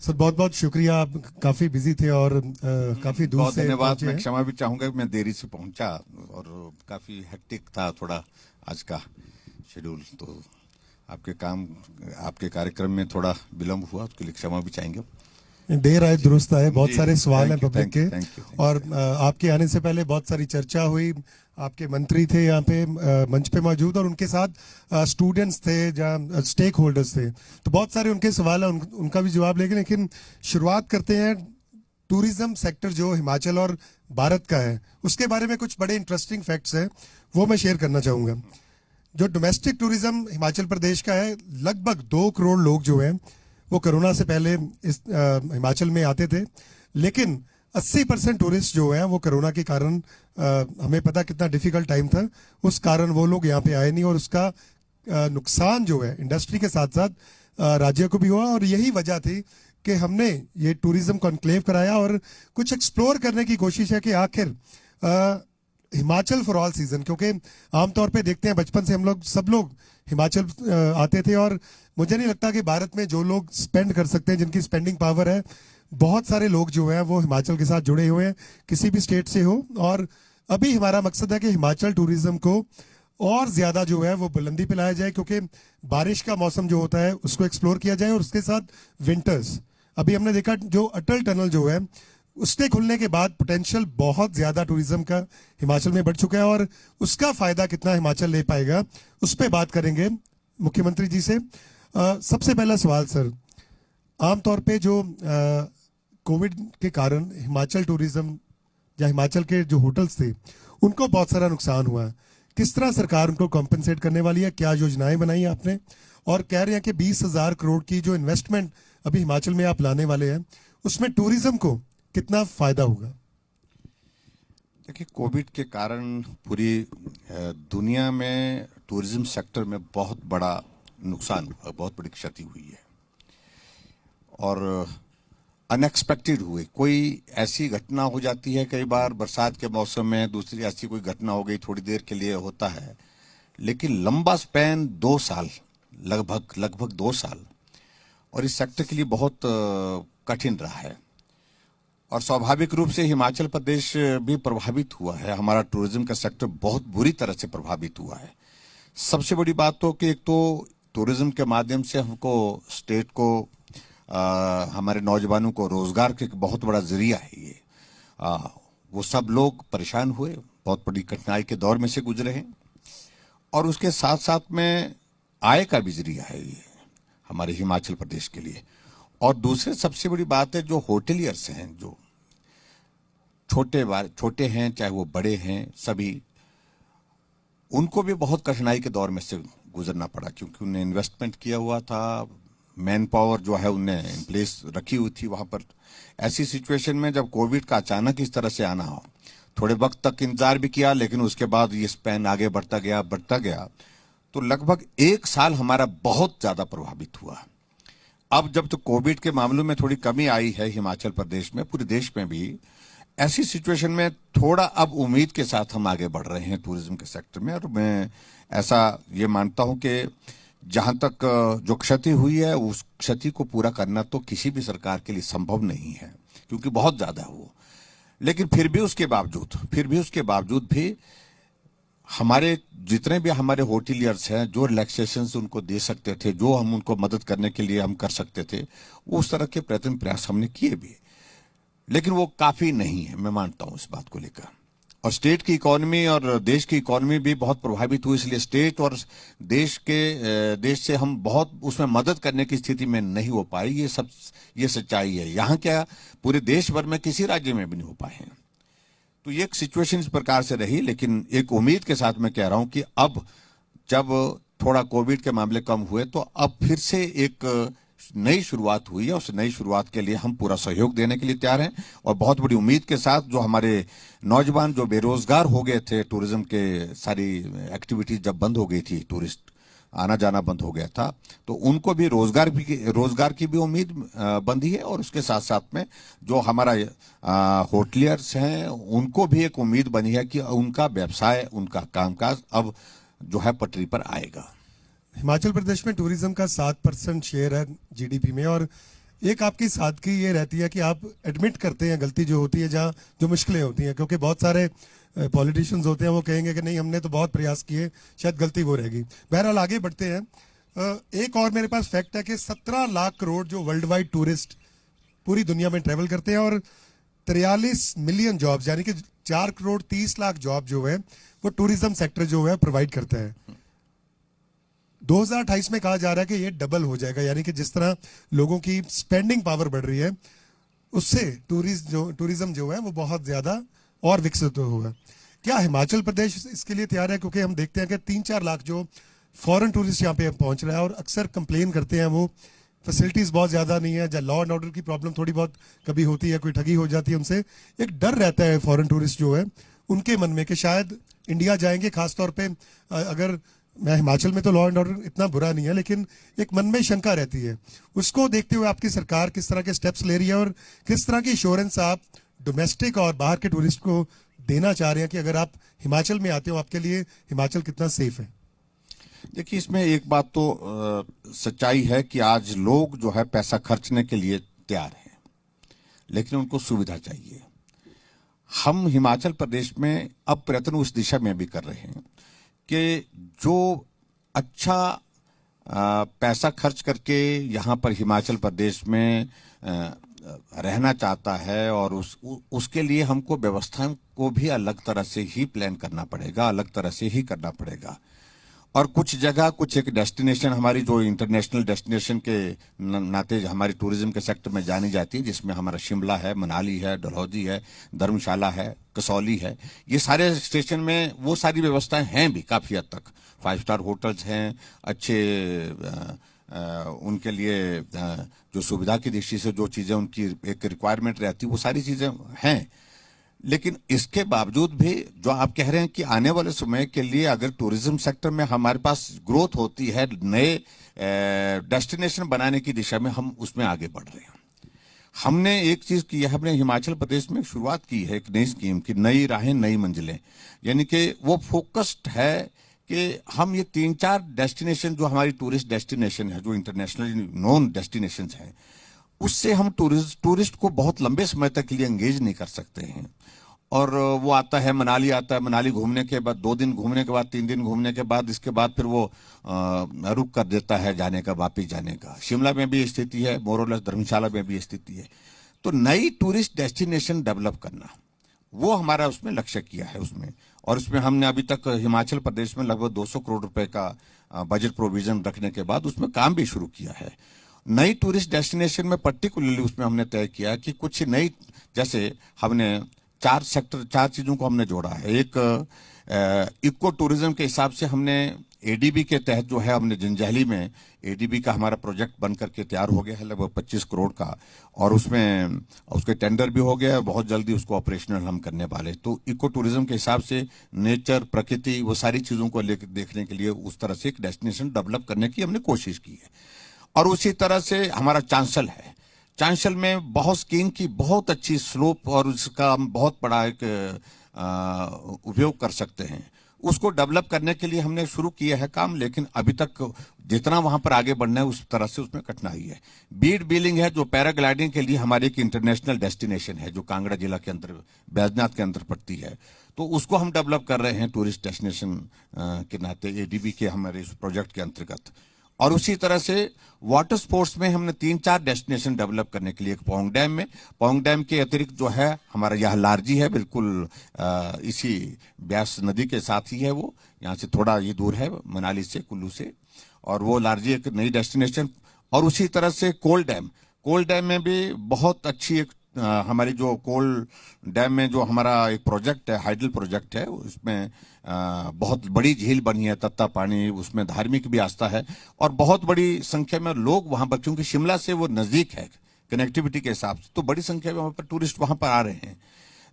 Sir बहुत बहुत शुक्रिया। आप काफी बिजी थे और काफी दूर बहुत से धन्यवाद। पहुंचे मैं हैं। क्षमा भी चाहूंगा कि मैं देरी से पहुंचा और काफी हेक्टिक था थोड़ा आज का शेड्यूल, तो आपके कार्यक्रम में थोड़ा विलंब हुआ, उसके लिए क्षमा भी चाहेंगे। देर आए दुरुस्त आए। बहुत जी सारे जी, सवाल हैं thank you public thank you के। थैंक यू और थैंक यू। आपके आने से पहले बहुत सारी चर्चा हुई। आपके मंत्री थे यहाँ पे मंच पे मौजूद, और उनके साथ स्टूडेंट्स थे, जहाँ स्टेक होल्डर्स थे। तो बहुत सारे उनके सवाल हैं, उनका भी जवाब लेंगे। लेकिन शुरुआत करते हैं। टूरिज्म सेक्टर जो हिमाचल और भारत का है, उसके बारे में कुछ बड़े इंटरेस्टिंग फैक्ट्स हैं, वो मैं शेयर करना चाहूंगा। जो डोमेस्टिक टूरिज्म हिमाचल प्रदेश का है, लगभग 2 करोड़ लोग जो हैं वो कोरोना से पहले इस हिमाचल में आते थे। लेकिन 80% टूरिस्ट जो हैं वो कोरोना के कारण, हमें पता कितना डिफिकल्ट टाइम था, उस कारण वो लोग यहाँ पे आए नहीं। और उसका नुकसान जो है इंडस्ट्री के साथ साथ राज्य को भी हुआ। और यही वजह थी कि हमने ये टूरिज्म कॉन्क्लेव कराया और कुछ एक्सप्लोर करने की कोशिश है कि आखिर हिमाचल फॉर ऑल सीजन, क्योंकि आमतौर पे देखते हैं बचपन से हम लोग सब लोग हिमाचल आते थे। और मुझे नहीं लगता कि भारत में जो लोग स्पेंड कर सकते हैं, जिनकी स्पेंडिंग पावर है, बहुत सारे लोग जो हैं वो हिमाचल के साथ जुड़े हुए हैं, किसी भी स्टेट से हो। और अभी हमारा मकसद है कि हिमाचल टूरिज्म को और ज्यादा जो है वो बुलंदी पे लाया जाए, क्योंकि बारिश का मौसम जो होता है उसको एक्सप्लोर किया जाए। और उसके साथ विंटर्स, अभी हमने देखा जो अटल टनल जो है उसके खुलने के बाद पोटेंशियल बहुत ज्यादा टूरिज्म का हिमाचल में बढ़ चुका है। और उसका फायदा कितना हिमाचल ले पाएगा, उस पर बात करेंगे मुख्यमंत्री जी से। सबसे पहला सवाल सर, आमतौर पे जो कोविड के कारण हिमाचल टूरिज्म या हिमाचल के जो होटल्स थे उनको बहुत सारा नुकसान हुआ है। किस तरह सरकार उनको कॉम्पनसेट करने वाली है? क्या योजनाएं बनाई आपने? और कह रहे हैं कि 20,000 करोड़ की जो इन्वेस्टमेंट अभी हिमाचल में आप लाने वाले हैं, उसमें टूरिज्म को कितना फायदा होगा? देखिए, कोविड के कारण पूरी दुनिया में टूरिज्म सेक्टर में बहुत बड़ा नुकसान हुआ, बहुत बड़ी क्षति हुई है। और अनएक्सपेक्टेड हुए, कोई ऐसी घटना हो जाती है कई बार बरसात के मौसम में, दूसरी ऐसी कोई घटना हो गई, थोड़ी देर के लिए होता है। लेकिन लंबा स्पैन 2 साल, लगभग 2 साल, और इस सेक्टर के लिए बहुत कठिन रहा है। और स्वाभाविक रूप से हिमाचल प्रदेश भी प्रभावित हुआ है। हमारा टूरिज्म का सेक्टर बहुत बुरी तरह से प्रभावित हुआ है। सबसे बड़ी बात तो कि एक तो टूरिज्म के माध्यम से हमको स्टेट को, हमारे नौजवानों को रोजगार का एक बहुत बड़ा जरिया है ये। वो सब लोग परेशान हुए, बहुत बड़ी कठिनाई के दौर में से गुजरे हैं। और उसके साथ साथ में आय का भी जरिया है ये हमारे हिमाचल प्रदेश के लिए। और दूसरे सबसे बड़ी बात है, जो होटलियर्स हैं, जो छोटे हैं चाहे वो बड़े हैं, सभी उनको भी बहुत कठिनाई के दौर में से गुजरना पड़ा, क्योंकि उन्हें इन्वेस्टमेंट किया हुआ था, मैन पावर जो है उन्हें इन प्लेस रखी हुई थी वहां पर। ऐसी सिचुएशन में जब कोविड का अचानक इस तरह से आना हो, थोड़े वक्त तक इंतजार भी किया, लेकिन उसके बाद ये स्पैन आगे बढ़ता गया, तो लगभग 1 साल हमारा बहुत ज्यादा प्रभावित हुआ। अब जब तो कोविड के मामलों में थोड़ी कमी आई है हिमाचल प्रदेश में, पूरे देश में भी, ऐसी सिचुएशन में थोड़ा अब उम्मीद के साथ हम आगे बढ़ रहे हैं टूरिज्म के सेक्टर में। और मैं ऐसा ये मानता हूं कि जहां तक जो क्षति हुई है, उस क्षति को पूरा करना तो किसी भी सरकार के लिए संभव नहीं है, क्योंकि बहुत ज्यादा है वो। लेकिन फिर भी उसके बावजूद भी हमारे जितने भी हमारे होटलियर्स हैं, जो रिलैक्सेशन उनको दे सकते थे, जो हम उनको मदद करने के लिए हम कर सकते थे, उस तरह के प्रयत्न प्रयास हमने किए भी। लेकिन वो काफी नहीं है, मैं मानता हूं इस बात को लेकर। और स्टेट की इकोनॉमी और देश की इकोनॉमी भी बहुत प्रभावित हुई, इसलिए स्टेट और देश से हम बहुत उसमें मदद करने की स्थिति में नहीं हो पाई। ये सच्चाई है। यहाँ क्या, पूरे देश भर में किसी राज्य में भी नहीं हो पाए हैं। तो ये एक सिचुएशन इस प्रकार से रही। लेकिन एक उम्मीद के साथ मैं कह रहा हूं कि अब जब थोड़ा कोविड के मामले कम हुए, तो अब फिर से एक नई शुरुआत हुई है। उस नई शुरुआत के लिए हम पूरा सहयोग देने के लिए तैयार हैं। और बहुत बड़ी उम्मीद के साथ जो हमारे नौजवान जो बेरोजगार हो गए थे, टूरिज्म के सारी एक्टिविटीज जब बंद हो गई थी, टूरिस्ट आना जाना बंद हो गया था, तो उनको भी रोजगार की भी उम्मीद बंधी है। और उसके साथ साथ में जो हमारा होटलियर्स हैं, उनको भी एक उम्मीद बनी है कि उनका व्यवसाय, उनका कामकाज अब जो है पटरी पर आएगा। हिमाचल प्रदेश में टूरिज्म का 7% शेयर है जीडीपी में। और एक आपकी सादगी ये रहती है कि आप एडमिट करते हैं गलती जो होती है, जहाँ जो मुश्किलें होती हैं, क्योंकि बहुत सारे पॉलिटिशियंस होते हैं वो कहेंगे कि नहीं हमने तो बहुत प्रयास किए, शायद गलती वो रहेगी। बहरहाल आगे बढ़ते हैं। एक और मेरे पास फैक्ट है कि 17 लाख करोड़ जो वर्ल्ड वाइड टूरिस्ट पूरी दुनिया में ट्रेवल करते हैं, और 43 मिलियन जॉब्स यानी कि 4 करोड़ 30 लाख जॉब जो है वो टूरिज्म सेक्टर जो है प्रोवाइड करता है। 2028 में कहा जा रहा है कि ये डबल हो जाएगा, यानी कि जिस तरह लोगों की स्पेंडिंग पावर बढ़ रही है उससे टूरिज्म जो है वो बहुत ज्यादा और विकसित होगा। क्या हिमाचल प्रदेश इसके लिए तैयार है? क्योंकि हम देखते हैं कि 3-4 लाख जो फॉरेन टूरिस्ट यहाँ पे पहुंच रहा है, और अक्सर कंप्लेन करते हैं वो फैसिलिटीज बहुत ज्यादा नहीं है, जब लॉ एंड ऑर्डर की प्रॉब्लम थोड़ी बहुत कभी होती है, कोई ठगी हो जाती है उनसे, एक डर रहता है फॉरेन टूरिस्ट जो है उनके मन में कि शायद इंडिया जाएंगे, खासतौर पे अगर मैं हिमाचल में तो लॉ एंड ऑर्डर इतना बुरा नहीं है, लेकिन एक मन में शंका रहती है। उसको देखते हुए आपकी सरकार किस तरह के स्टेप्स ले रही है, और किस तरह की इंश्योरेंस आप डोमेस्टिक और बाहर के टूरिस्ट को देना चाह रहे हैं कि अगर आप हिमाचल में आते हो आपके लिए हिमाचल कितना सेफ है? देखिए, इसमें एक बात तो सच्चाई है कि आज लोग जो है पैसा खर्चने के लिए तैयार हैं, लेकिन उनको सुविधा चाहिए। हम हिमाचल प्रदेश में अब प्रयत्न उस दिशा में भी कर रहे हैं कि जो अच्छा पैसा खर्च करके यहाँ पर हिमाचल प्रदेश में रहना चाहता है, और उसके लिए हमको व्यवस्थाओं को भी अलग तरह से ही प्लान करना पड़ेगा, अलग तरह से ही करना पड़ेगा। और कुछ जगह, कुछ एक डेस्टिनेशन हमारी जो इंटरनेशनल डेस्टिनेशन के नाते हमारी टूरिज्म के सेक्टर में जानी जाती है, जिसमें हमारा शिमला है, मनाली है, डलहौजी है, धर्मशाला है, कसौली है, ये सारे स्टेशन में वो सारी व्यवस्थाएं हैं भी काफी हद तक। 5 स्टार होटल्स हैं, अच्छे उनके लिए जो सुविधा की दृष्टि से जो चीजें उनकी एक रिक्वायरमेंट रहती है वो सारी चीजें हैं। लेकिन इसके बावजूद भी जो आप कह रहे हैं कि आने वाले समय के लिए अगर टूरिज्म सेक्टर में हमारे पास ग्रोथ होती है, नए डेस्टिनेशन बनाने की दिशा में हम उसमें आगे बढ़ रहे हैं। हमने एक चीज की है, हमने हिमाचल प्रदेश में शुरुआत की है एक नई स्कीम की, नई राहें नई मंजिलें, यानी कि वो फोकस्ड है कि हम ये 3-4 डेस्टिनेशन जो हमारी टूरिस्ट डेस्टिनेशन है, जो इंटरनेशनली नोन डेस्टिनेशन है, उससे हम टूरिस्ट को बहुत लंबे समय तक के लिए एंगेज नहीं कर सकते हैं। और वो आता है, मनाली आता है, मनाली घूमने के बाद 2 दिन घूमने के बाद 3 दिन घूमने के बाद इसके बाद फिर वो रुक कर देता है जाने का, वापिस जाने का। शिमला में भी स्थिति है, मोरलेस धर्मशाला में भी स्थिति है। तो नई टूरिस्ट डेस्टिनेशन डेवलप करना, वो हमारा उसमें लक्ष्य किया है उसमें। और उसमें हमने अभी तक हिमाचल प्रदेश में लगभग 200 करोड़ रुपए का बजट प्रोविजन रखने के बाद उसमें काम भी शुरू किया है। नई टूरिस्ट डेस्टिनेशन में पर्टिकुलरली उसमें हमने तय किया कि कुछ नई, जैसे हमने 4 चीजों को हमने जोड़ा है। एक इको टूरिज्म के हिसाब से हमने एडीबी के तहत जो है, हमने जंजैहली में एडीबी का हमारा प्रोजेक्ट बन करके तैयार हो गया है लगभग 25 करोड़ का, और उसमें उसके टेंडर भी हो गया है, बहुत जल्दी उसको ऑपरेशनल हम करने वाले। तो इको टूरिज्म के हिसाब से नेचर, प्रकृति, वो सारी चीजों को लेकर देखने के लिए उस तरह से एक डेस्टिनेशन डेवलप करने की हमने कोशिश की है। और उसी तरह से हमारा चांशल है, चांशल में बहुत स्कीइंग की बहुत अच्छी स्लोप और उसका हम बहुत बड़ा एक उपयोग कर सकते हैं। उसको डेवलप करने के लिए हमने शुरू किया है काम, लेकिन अभी तक जितना वहां पर आगे बढ़ना है उस तरह से उसमें कठिनाई है। बीड बिलिंग है जो पैराग्लाइडिंग के लिए हमारी एक इंटरनेशनल डेस्टिनेशन है, जो कांगड़ा जिला के अंदर बैजनाथ के अंदर पड़ती है, तो उसको हम डेवलप कर रहे हैं टूरिस्ट डेस्टिनेशन के नाते एडीबी के हमारे इस प्रोजेक्ट के अंतर्गत। और उसी तरह से वाटर स्पोर्ट्स में हमने 3-4 डेस्टिनेशन डेवलप करने के लिए, एक पौंग डैम में, पौंग डैम के अतिरिक्त जो है हमारा यह लारजी है, बिल्कुल इसी ब्यास नदी के साथ ही है, वो यहाँ से थोड़ा ही दूर है मनाली से, कुल्लू से, और वो लारजी एक नई डेस्टिनेशन। और उसी तरह से कोल डैम में भी बहुत अच्छी एक हमारी जो कोल डैम में जो हमारा एक प्रोजेक्ट है, हाइडल प्रोजेक्ट है, उसमें बहुत बड़ी झील बनी है, तत्ता पानी, उसमें धार्मिक भी आस्था है और बहुत बड़ी संख्या में लोग वहां पर, क्योंकि शिमला से वो नजदीक है कनेक्टिविटी के हिसाब से, तो बड़ी संख्या में वहां पर टूरिस्ट वहां पर आ रहे हैं।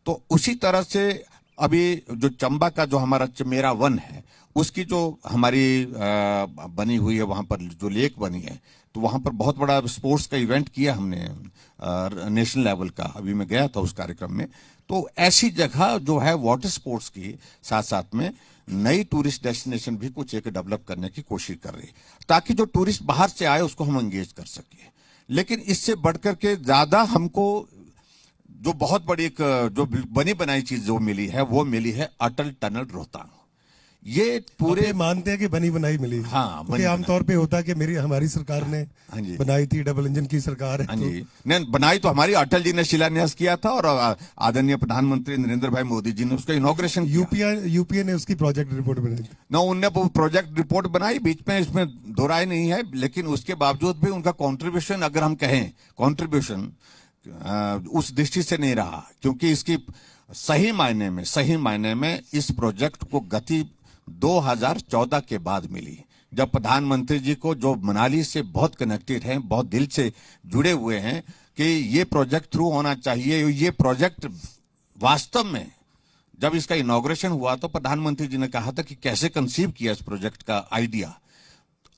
तो उसी तरह से अभी जो चंबा का जो हमारा चमेरा वन है, उसकी जो हमारी बनी हुई है, वहां पर जो लेक बनी है, तो वहां पर बहुत बड़ा स्पोर्ट्स का इवेंट किया हमने नेशनल लेवल का, अभी मैं गया था उस कार्यक्रम में। तो ऐसी जगह जो है वाटर स्पोर्ट्स की साथ साथ में नई टूरिस्ट डेस्टिनेशन भी कुछ एक डेवलप करने की कोशिश कर रही है, ताकि जो टूरिस्ट बाहर से आए उसको हम एंगेज कर सके। लेकिन इससे बढ़कर के ज्यादा हमको जो बहुत बड़ी एक जो बनी बनाई चीज जो मिली है वो मिली है अटल टनल रोहतांग। ये पूरे पूरे मानते हैं कि बनी बनाई मिली। हाँ, क्योंकि आमतौर पे होता है कि हमारी सरकार ने हाँ जी, बनाई थी, डबल इंजन की सरकार है। हाँ जी, नहीं बनाई तो हमारी अटल जी ने शिलान्यास किया था और आदरणीय प्रधानमंत्री नरेंद्र भाई मोदी जी ने उसका इनॉग्रेशन किया। यूपीए ने उसकी प्रोजेक्ट रिपोर्ट बनाई थी। ना उनने वो प्रोजेक्ट रिपोर्ट बनाई, बीच में इसमें दो राय नहीं है, लेकिन उसके बावजूद भी उनका कंट्रीब्यूशन अगर हम कहें कंट्रीब्यूशन उस दृष्टि से नहीं रहा, क्योंकि इसकी सही मायने में इस प्रोजेक्ट को गति 2014 के बाद मिली, जब प्रधानमंत्री जी को जो मनाली से बहुत कनेक्टेड हैं, बहुत दिल से जुड़े हुए हैं कि ये प्रोजेक्ट थ्रू होना चाहिए। ये प्रोजेक्ट वास्तव में जब इसका इनॉग्रेशन हुआ तो प्रधानमंत्री जी ने कहा था कि कैसे कंसीव किया इस प्रोजेक्ट का आइडिया,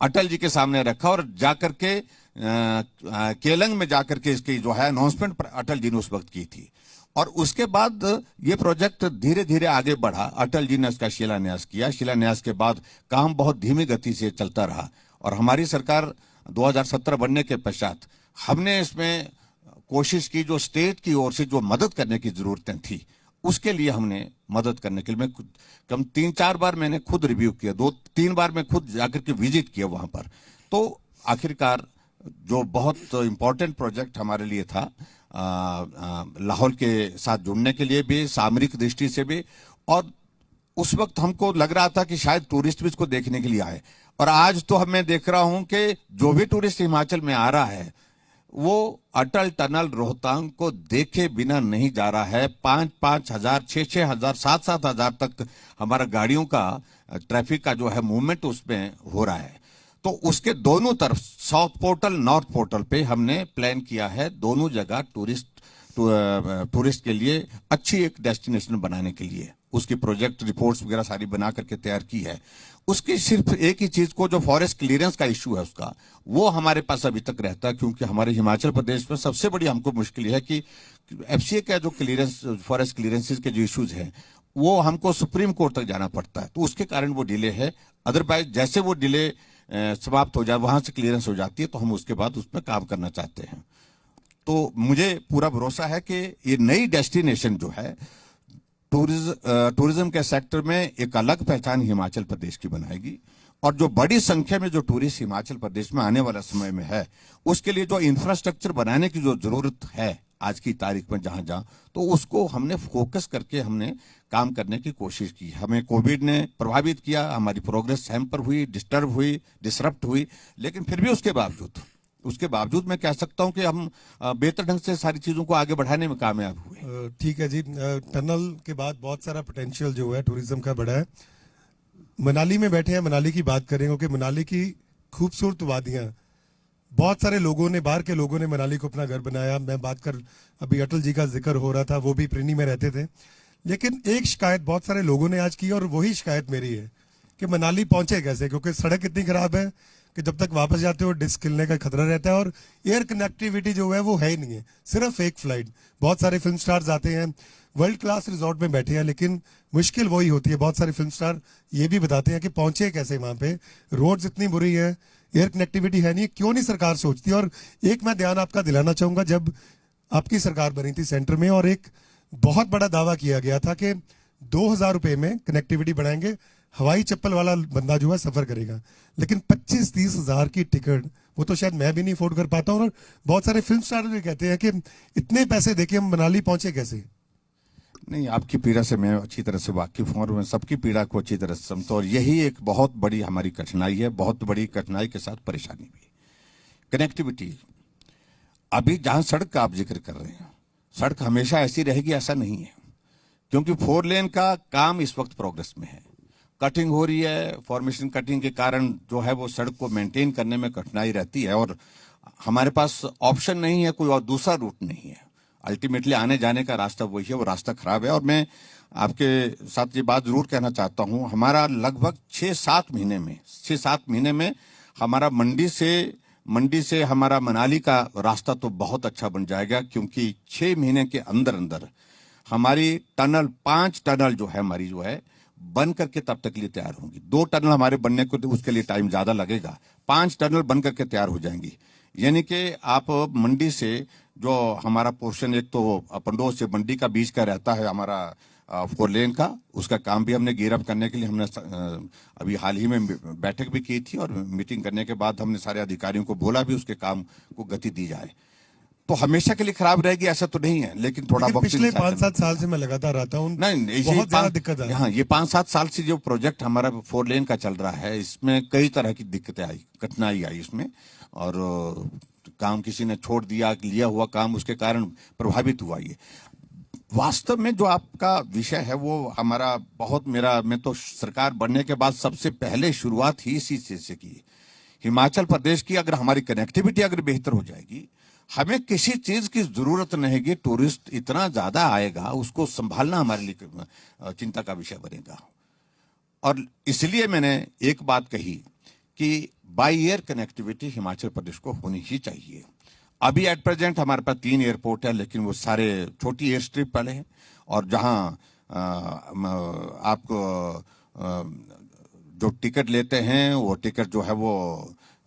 अटल जी के सामने रखा और जाकर के केलंग में जाकर के इसकी जो है अनाउंसमेंट अटल जी ने उस वक्त की थी। और उसके बाद ये प्रोजेक्ट धीरे धीरे आगे बढ़ा, अटल जी ने इसका शिलान्यास किया। शिलान्यास के बाद काम बहुत धीमी गति से चलता रहा और हमारी सरकार 2017 बनने के पश्चात हमने इसमें कोशिश की, जो स्टेट की ओर से जो मदद करने की जरूरतें थी उसके लिए हमने मदद करने के लिए मैं कम 3-4 बार मैंने खुद रिव्यू किया, 2-3 बार मैं खुद जाकर के विजिट किया वहां पर। तो आखिरकार जो बहुत इंपॉर्टेंट प्रोजेक्ट हमारे लिए था लाहौल के साथ जुड़ने के लिए भी, सामरिक दृष्टि से भी, और उस वक्त हमको लग रहा था कि शायद टूरिस्ट भी इसको देखने के लिए आए। और आज तो मैं देख रहा हूं कि जो भी टूरिस्ट हिमाचल में आ रहा है वो अटल टनल रोहतांग को देखे बिना नहीं जा रहा है। 5-5 हजार, 6-6 हजार, 7-7 हजार तक हमारा गाड़ियों का ट्रैफिक का जो है मूवमेंट उसमें हो रहा है। तो उसके दोनों तरफ साउथ पोर्टल, नॉर्थ पोर्टल पे हमने प्लान किया है दोनों जगह टूरिस्ट के लिए अच्छी एक डेस्टिनेशन बनाने के लिए। उसकी प्रोजेक्ट रिपोर्ट्स वगैरह सारी बना करके तैयार की है। उसकी सिर्फ एक ही चीज को, जो फॉरेस्ट क्लियरेंस का इश्यू है उसका, वो हमारे पास अभी तक रहता है, क्योंकि हमारे हिमाचल प्रदेश में सबसे बड़ी हमको मुश्किल है कि एफसीए का जो क्लियरेंस, फॉरेस्ट क्लियरेंसेस के जो इश्यूज हैं वो हमको सुप्रीम कोर्ट तक जाना पड़ता है, तो उसके कारण वो डिले है। अदरवाइज जैसे वो डिले समाप्त हो जाए, वहां से क्लियरेंस हो जाती है, तो हम उसके बाद उसमें काम करना चाहते हैं। तो मुझे पूरा भरोसा है कि ये नई डेस्टिनेशन जो है टूरिज्म के सेक्टर में एक अलग पहचान हिमाचल प्रदेश की बनाएगी। और जो बड़ी संख्या में जो टूरिस्ट हिमाचल प्रदेश में आने वाला समय में है, उसके लिए जो इंफ्रास्ट्रक्चर बनाने की जो जरूरत है आज की तारीख में जहां जहां, तो उसको हमने फोकस करके हमने काम करने की कोशिश की। हमें कोविड ने प्रभावित किया, हमारी प्रोग्रेस हैम्पर हुई, डिस्टर्ब हुई, डिसरप्ट हुई, लेकिन फिर भी उसके बावजूद मैं कह सकता हूं कि हम बेहतर ढंग से सारी चीजों को आगे बढ़ाने में कामयाब हुए। ठीक है जी। टनल के बाद बहुत सारा पोटेंशियल जो है टूरिज्म का बढ़ा है। मनाली में बैठे हैं, मनाली की बात करें, क्योंकि मनाली की खूबसूरत वादियां, बहुत सारे लोगों ने, बाहर के लोगों ने मनाली को अपना घर बनाया। मैं बात कर, अभी अटल जी का जिक्र हो रहा था, वो भी प्रिनी में रहते थे। लेकिन एक शिकायत बहुत सारे लोगों ने आज की, और वही शिकायत मेरी है कि मनाली पहुंचे कैसे, क्योंकि सड़क इतनी खराब है कि जब तक वापस जाते हो डिस्क हिलने का खतरा रहता है, और एयर कनेक्टिविटी जो है वो है ही नहीं है, सिर्फ एक फ्लाइट। बहुत सारे फिल्म स्टार्स आते हैं, वर्ल्ड क्लास रिजॉर्ट में बैठे हैं, लेकिन मुश्किल वही होती है। बहुत सारे फिल्म स्टार ये भी बताते हैं कि पहुंचे कैसे वहां पे, रोड्स इतनी बुरी है, एयर कनेक्टिविटी है नहीं, क्यों नहीं सरकार सोचती। और एक मैं ध्यान आपका दिलाना चाहूंगा, जब आपकी सरकार बनी थी सेंटर में, और एक बहुत बड़ा दावा किया गया था कि 2000 रुपए में कनेक्टिविटी बढ़ाएंगे, हवाई चप्पल वाला बंदा जो है सफर करेगा। लेकिन 25-30 हजार की टिकट, वो तो शायद मैं भी नहीं अफोर्ड कर पाता हूँ। और बहुत सारे फिल्म स्टार भी कहते हैं कि इतने पैसे देके हम मनाली पहुंचे कैसे। नहीं, आपकी पीड़ा से मैं अच्छी तरह से वाकिफ हूं और मैं सबकी पीड़ा को अच्छी तरह से समझता हूं, और यही एक बहुत बड़ी हमारी कठिनाई है, बहुत बड़ी कठिनाई के साथ परेशानी भी। कनेक्टिविटी, अभी जहां सड़क का आप जिक्र कर रहे हैं, सड़क हमेशा ऐसी रहेगी ऐसा नहीं है, क्योंकि 4 लेन का काम इस वक्त प्रोग्रेस में है, कटिंग हो रही है। फॉर्मेशन कटिंग के कारण जो है वो सड़क को मेंटेन करने में कठिनाई रहती है, और हमारे पास ऑप्शन नहीं है, कोई और दूसरा रूट नहीं है। अल्टीमेटली आने जाने का रास्ता वही है, वो रास्ता खराब है। और मैं आपके साथ ये बात जरूर कहना चाहता हूं, हमारा लगभग 6-7 महीने में हमारा मंडी से हमारा मनाली का रास्ता तो बहुत अच्छा बन जाएगा, क्योंकि 6 महीने के अंदर अंदर हमारी 5 टनल जो है हमारी जो है बन करके तब तक लिए तैयार होंगी। 2 टनल हमारे बनने को तो उसके लिए टाइम ज्यादा लगेगा, 5 टनल बन करके तैयार हो जाएंगी। यानी कि आप मंडी से जो हमारा पोर्शन, एक तो पंडोह से मंडी का बीच का रहता है हमारा 4 लेन का, उसका काम भी हमने गियर अप करने के लिए हमने अभी हाल ही में बैठक भी की थी, और मीटिंग करने के बाद हमने सारे अधिकारियों को बोला भी उसके काम को गति दी जाए। तो हमेशा के लिए खराब रहेगी ऐसा तो नहीं है, लेकिन थोड़ा लेकिन वक्त पिछले इंतजार 5-7 साल से मैं लगातार आता हूँ, नहीं, ऐसे बहुत ज्यादा दिक्कत है। हाँ, ये 5-7 साल से जो प्रोजेक्ट हमारा 4 लेन का चल रहा है, इसमें कई तरह की दिक्कतें आई, कठिनाई आई इसमें, और काम किसी ने छोड़ दिया, लिया हुआ काम उसके कारण प्रभावित हुआ। ये वास्तव में जो आपका विषय है वो हमारा बहुत, मैं तो सरकार बनने के बाद सबसे पहले शुरुआत ही इसी चीज से की। हिमाचल प्रदेश की अगर हमारी कनेक्टिविटी अगर बेहतर हो जाएगी, हमें किसी चीज की जरूरत नहीं है, टूरिस्ट इतना ज्यादा आएगा, उसको संभालना हमारे लिए चिंता का विषय बनेगा। और इसलिए मैंने एक बात कही कि by air connectivity Himachal Pradesh को होनी ही चाहिए। अभी एट प्रेजेंट हमारे पास 3 एयरपोर्ट है, लेकिन वो सारे छोटी एयर स्ट्रिप वाले हैं, और जहां आपको जो टिकट लेते हैं वो टिकट जो है वो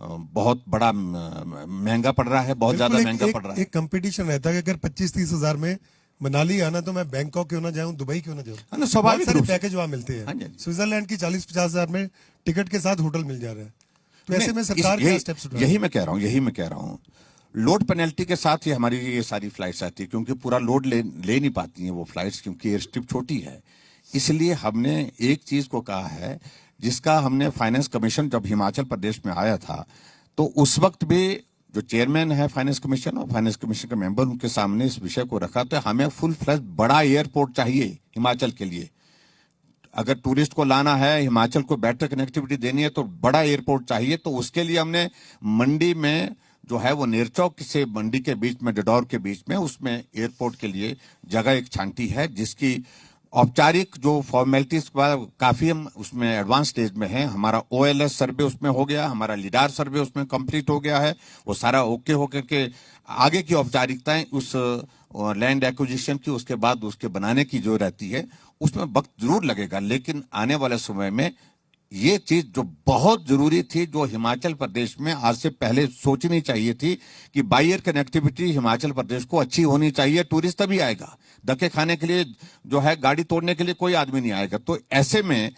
बहुत बड़ा महंगा पड़ रहा है, बहुत ज्यादा महंगा पड़ रहा है। एक कंपटीशन रहता है कि अगर 25-30 हजार में मनाली आना तो मैं बैंकॉक क्यों ना जाऊं, दुबई क्यों ना जाऊं। स्वाभाविक सारे रूप से पैकेज वहां मिलते हाँ जी, हैं। स्विट्जरलैंड की 40-50 हजार में टिकट के साथ होटल मिल जा रहा है। तो ऐसे में सरकार क्या स्टेप्स उठा रही है? यही मैं कह रहा हूं, लोड पेनल्टी के साथ ही हमारी ये सारी फ्लाइट्स आती है, क्योंकि पूरा लोड ले नहीं पाती हैं वो फ्लाइट्स, क्योंकि एयर स्ट्रिप छोटी है। इसलिए हमने एक चीज को कहा है, जिसका हमने फाइनेंस कमीशन जब हिमाचल प्रदेश में आया था, तो उस वक्त भी जो चेयरमैन है फाइनेंस कमीशन और फाइनेंस कमीशन के मेंबर, उनके सामने इस विषय को रखा, तो हमें फुल फ्लैश बड़ा एयरपोर्ट चाहिए हिमाचल के लिए। अगर टूरिस्ट को लाना है, हिमाचल को बेटर कनेक्टिविटी देनी है, तो बड़ा एयरपोर्ट चाहिए। तो उसके लिए हमने मंडी में जो है वो नेरचौक से मंडी के बीच में, डडौर के बीच में, उसमें एयरपोर्ट के लिए जगह एक छांटी है, जिसकी औपचारिक जो फॉर्मेलिटीज काफी हम उसमें एडवांस स्टेज में हैं। हमारा OLS सर्वे उसमें हो गया, हमारा लिडार सर्वे उसमें कंप्लीट हो गया है, वो सारा ओके होकर के आगे की औपचारिकताएं उस लैंड एक्विजिशन की, उसके बाद उसके बनाने की जो रहती है, उसमें वक्त जरूर लगेगा। लेकिन आने वाले समय में ये चीज जो बहुत जरूरी थी, जो हिमाचल प्रदेश में आज से पहले सोचनी चाहिए थी, कि by air connectivity Himachal Pradesh को अच्छी होनी चाहिए। टूरिस्ट तभी आएगा, धक्के खाने के लिए जो है, गाड़ी तोड़ने के लिए कोई आदमी नहीं आएगा। तो ऐसे में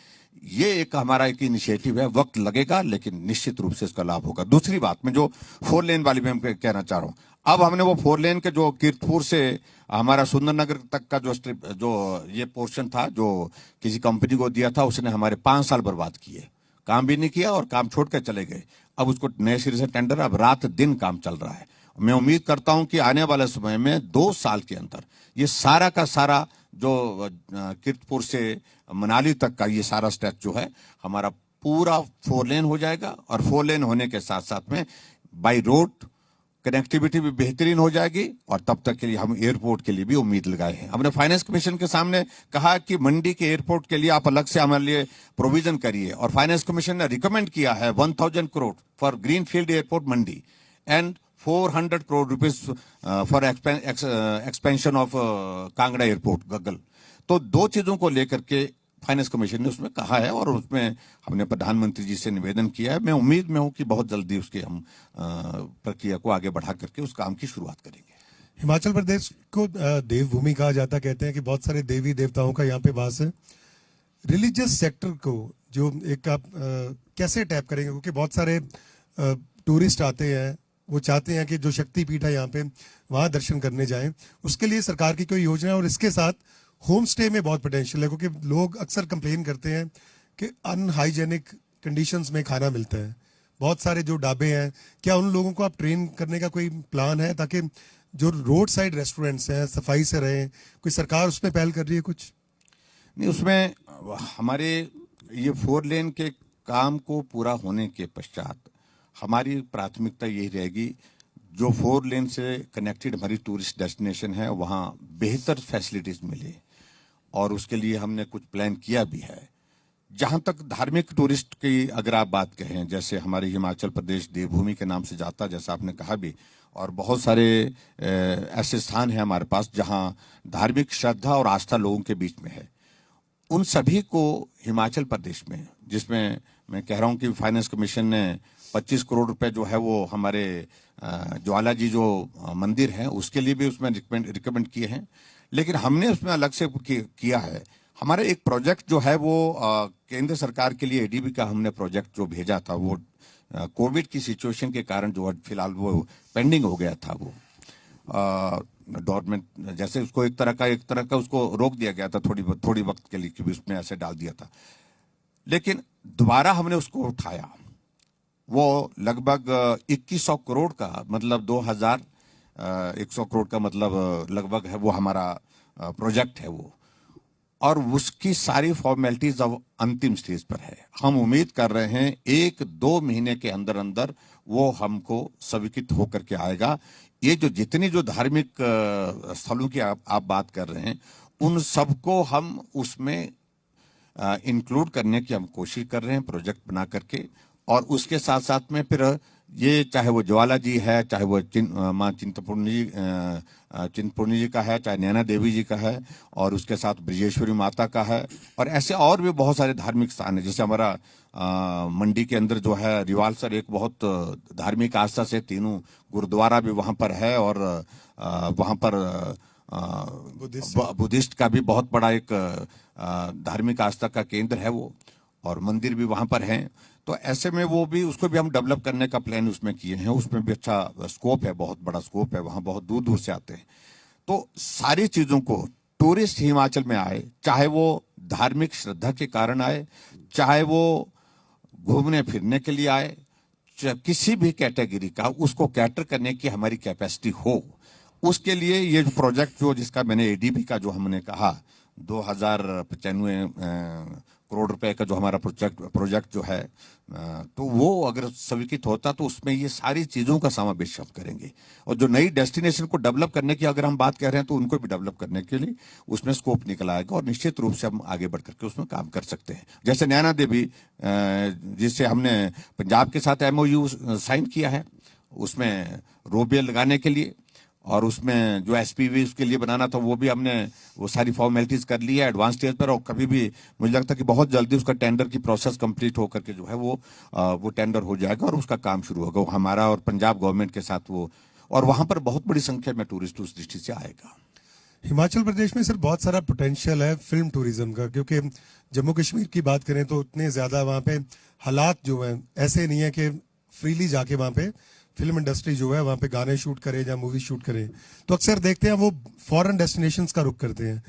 ये एक हमारा एक इनिशिएटिव है, वक्त लगेगा लेकिन निश्चित रूप से इसका लाभ होगा। दूसरी बात, मैं जो 4 लेन वाली में कहना चाह रहा हूं, अब हमने वो 4 लेन के जो कीर्तपुर से हमारा सुंदरनगर तक का जो स्ट्रिप, जो ये पोर्शन था, जो किसी कंपनी को दिया था, उसने हमारे 5 साल बर्बाद किए, काम भी नहीं किया और काम छोड़ कर चले गए। अब उसको नए सिरे से टेंडर, अब रात दिन काम चल रहा है। मैं उम्मीद करता हूं कि आने वाले समय में 2 साल के अंदर ये सारा का सारा जो कीर्तपुर से मनाली तक का ये सारा स्ट्रेच जो है, हमारा पूरा 4 लेन हो जाएगा। और 4 लेन होने के साथ साथ में बाई रोड कनेक्टिविटी भी बेहतरीन हो जाएगी, और तब तक के लिए हम एयरपोर्ट के लिए भी उम्मीद लगाए हैं। हमने फाइनेंस कमीशन के सामने कहा कि मंडी के एयरपोर्ट के लिए आप अलग से हमारे लिए प्रोविजन करिए, और फाइनेंस कमीशन ने रिकमेंड किया है 1000 crore for greenfield airport Mandi and 400 crore rupees for expansion of Kangra airport Gaggal. तो 2 चीजों को लेकर के फाइनेंस कमीशन ने उसमें कहा है, और उसमें हमने प्रधानमंत्री जी से निवेदन किया है। मैं उम्मीद में हूं कि बहुत जल्दी उसके हम प्रक्रिया को आगे बढ़ा करके उस काम की शुरुआत करेंगे। हिमाचल प्रदेश को देवभूमि कहा जाता, कहते हैं कि बहुत सारे देवी देवताओं का यहाँ पे वास है। रिलीजियस सेक्टर को जो एक आप कैसे टैप करेंगे, क्योंकि बहुत सारे टूरिस्ट आते हैं, वो चाहते हैं कि जो शक्तिपीठ है यहाँ पे, वहाँ दर्शन करने जाएं। उसके लिए सरकार की कोई योजना है? और इसके साथ होम स्टे में बहुत पोटेंशियल है, क्योंकि लोग अक्सर कंप्लेन करते हैं कि अनहाइजेनिक कंडीशंस में खाना मिलता है। बहुत सारे जो ढाबे हैं, क्या उन लोगों को आप ट्रेन करने का कोई प्लान है, ताकि जो रोड साइड रेस्टोरेंट्स हैं सफाई से रहें? कोई सरकार उसमें पहल कर रही है कुछ? नहीं, उसमें हमारे ये 4 लेन के काम को पूरा होने के पश्चात हमारी प्राथमिकता यही रहेगी, जो 4 लेन से कनेक्टेड हमारी टूरिस्ट डेस्टिनेशन है, वहाँ बेहतर फैसिलिटीज मिले, और उसके लिए हमने कुछ प्लान किया भी है। जहां तक धार्मिक टूरिस्ट की अगर आप बात कहें, जैसे हमारे हिमाचल प्रदेश देवभूमि के नाम से जाता, जैसा आपने कहा भी, और बहुत सारे ऐसे स्थान हैं हमारे पास जहां धार्मिक श्रद्धा और आस्था लोगों के बीच में है। उन सभी को हिमाचल प्रदेश में, जिसमें मैं कह रहा हूं कि फाइनेंस कमीशन ने 25 करोड़ रुपए जो है वो हमारे ज्वाला जी जो मंदिर है उसके लिए भी उसमें रिकमेंड किए हैं। लेकिन हमने उसमें अलग से किया है। हमारा एक प्रोजेक्ट जो है वो केंद्र सरकार के लिए एडीबी का हमने प्रोजेक्ट जो भेजा था वो कोविड की सिचुएशन के कारण जो फिलहाल वो पेंडिंग हो गया था। वो गवर्नमेंट जैसे उसको एक तरह का उसको रोक दिया गया था थोड़ी वक्त के लिए कि उसमें ऐसे डाल दिया था। लेकिन दोबारा हमने उसको उठाया। वो लगभग 2100 करोड़ का मतलब 2100 करोड़ का मतलब लगभग है वो हमारा प्रोजेक्ट है वो। और उसकी सारी फॉर्मेलिटीज अब अंतिम स्टेज पर है। हम उम्मीद कर रहे हैं 1-2 महीने के अंदर अंदर वो हमको स्वीकृत होकर के आएगा। ये जो जितनी जो धार्मिक स्थलों की आप बात कर रहे हैं उन सबको हम उसमें इंक्लूड करने की हम कोशिश कर रहे हैं प्रोजेक्ट बना करके। और उसके साथ साथ में फिर ये चाहे वो ज्वाला जी है, चाहे वो माँ चिंतपूर्णी जी का है, चाहे नैना देवी जी का है, और उसके साथ ब्रजेश्वरी माता का है, और ऐसे और भी बहुत सारे धार्मिक स्थान है। जैसे हमारा मंडी के अंदर जो है रिवालसर एक बहुत धार्मिक आस्था से 3 गुरुद्वारा भी वहां पर है, और वहां पर बुद्धिस्ट का भी बहुत बड़ा एक धार्मिक आस्था का केंद्र है वो, और मंदिर भी वहां पर हैं। तो ऐसे में वो भी उसको भी हम डेवलप करने का प्लान उसमें किए हैं। उसमें भी अच्छा स्कोप है, बहुत बड़ा स्कोप है, वहां बहुत दूर दूर से आते हैं। तो सारी चीजों को टूरिस्ट हिमाचल में आए, चाहे वो धार्मिक श्रद्धा के कारण आए, चाहे वो घूमने फिरने के लिए आए, किसी भी कैटेगरी का उसको कैटर करने की हमारी कैपेसिटी हो, उसके लिए ये जो प्रोजेक्ट जो जिसका मैंने एडीबी का जो हमने कहा 2095 करोड़ रुपए का जो हमारा प्रोजेक्ट जो है, तो वो अगर स्वीकृत होता तो उसमें ये सारी चीजों का समावेश हम करेंगे। और जो नई डेस्टिनेशन को डेवलप करने की अगर हम बात कर रहे हैं तो उनको भी डेवलप करने के लिए उसमें स्कोप निकल आएगा, और निश्चित रूप से हम आगे बढ़ करके उसमें काम कर सकते हैं। जैसे नैना देवी जिससे हमने पंजाब के साथ MOU साइन किया है, उसमें रोपवे लगाने के लिए, और उसमें जो SPV उसके लिए बनाना था वो भी हमने वो सारी फॉर्मेलिटीज कर ली है एडवांस स्टेज पर। और कभी भी मुझे लगता है कि बहुत जल्दी उसका टेंडर की प्रोसेस कंप्लीट होकर के जो है वो टेंडर हो जाएगा और उसका काम शुरू होगा। वो हमारा और पंजाब गवर्नमेंट के साथ वो, और वहां पर बहुत बड़ी संख्या में टूरिस्ट उस दृष्टि से आएगा। हिमाचल प्रदेश में सर बहुत सारा पोटेंशियल है फिल्म टूरिज्म का, क्योंकि जम्मू कश्मीर की बात करें तो उतने ज्यादा वहाँ पे हालात जो हैं ऐसे नहीं है कि फ्रीली जाके वहाँ पे फिल्म इंडस्ट्री जो है वहाँ पे गाने शूट करे या मूवी शूट करे। तो अक्सर देखते हैं वो फॉरेन डेस्टिनेशंस का रुख करते हैं।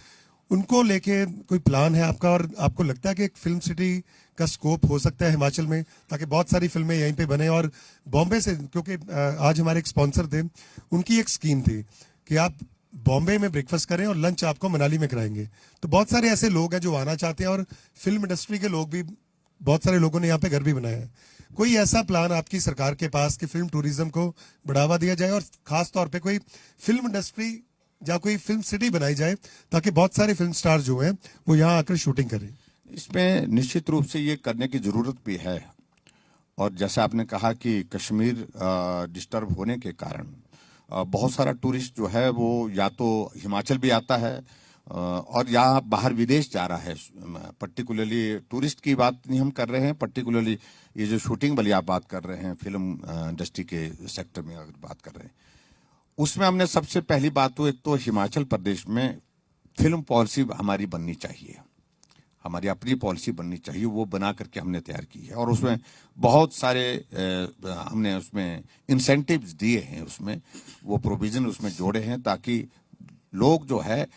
उनको लेके कोई प्लान है आपका, और आपको लगता है कि एक फिल्म सिटी का स्कोप हो सकता है हिमाचल में, ताकि बहुत सारी फिल्में यहीं पे बने? और बॉम्बे से, क्योंकि आज हमारे एक स्पॉन्सर थे, उनकी एक स्कीम थी कि आप बॉम्बे में ब्रेकफास्ट करें और लंच आपको मनाली में कराएंगे। तो बहुत सारे ऐसे लोग हैं जो आना चाहते हैं, और फिल्म इंडस्ट्री के लोग भी, बहुत सारे लोगों ने यहाँ पे घर भी बनाया है। कोई ऐसा प्लान आपकी सरकार के पास कि फिल्म टूरिज्म को बढ़ावा दिया जाए, और खास तौर पे कोई फिल्म इंडस्ट्री या कोई फिल्म सिटी बनाई जाए ताकि बहुत सारे फिल्म स्टार जो हैं वो यहाँ आकर शूटिंग करें? इसमें निश्चित रूप से ये करने की जरूरत भी है। और जैसा आपने कहा कि कश्मीर डिस्टर्ब होने के कारण बहुत सारा टूरिस्ट जो है वो या तो हिमाचल भी आता है और या बाहर विदेश जा रहा है। पर्टिकुलरली टूरिस्ट की बात नहीं हम कर रहे हैं, पर्टिकुलरली ये जो शूटिंग वाली आप बात कर रहे हैं फिल्म इंडस्ट्री के सेक्टर में अगर बात कर रहे हैं, उसमें हमने सबसे पहली बात तो एक तो हिमाचल प्रदेश में फिल्म पॉलिसी हमारी बननी चाहिए, हमारी अपनी पॉलिसी बननी चाहिए। वो बना करके हमने तैयार की है, और उसमें बहुत सारे हमने उसमें इंसेंटिव्स दिए हैं, उसमें वो प्रोविजन उसमें जोड़े हैं ताकि लोग जो है